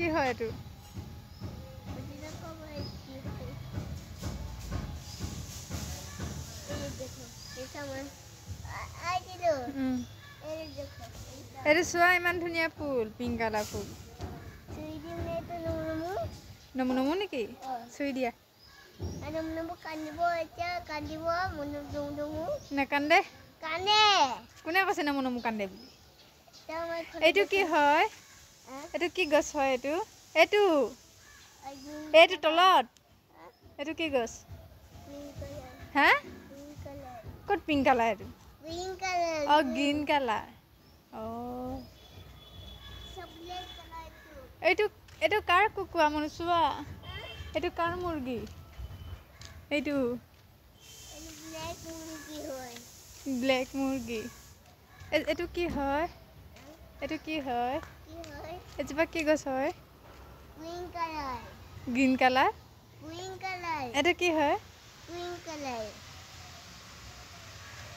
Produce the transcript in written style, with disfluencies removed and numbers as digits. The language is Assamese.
কি হয় এইটো এইটো চোৱা ইমান ধুনীয়া ফুল পিংক কালাৰ ফুল নমু নমু নেকি চুই দিয়া নেকান্দে কোনে কৈছে নমু নমু কান্দে বুলি এইটো কি হয় এইটো কি গছ হয় এইটো এইটো এইটো তলত এইটো কি গছ হা ক'ত পিংক কালাৰ এইটো অঁ গ্ৰীণ কালাৰ অঁ এইটো এইটো কাৰ কুকুৰা মন চোৱা এইটো কাৰ মুৰ্গী এইটো ব্লেক মুৰ্গী এইটো কি হয় এইটো কি হয় এজোপা কি গছ হয় গ্ৰীণ কালাৰ এইটো কি হয়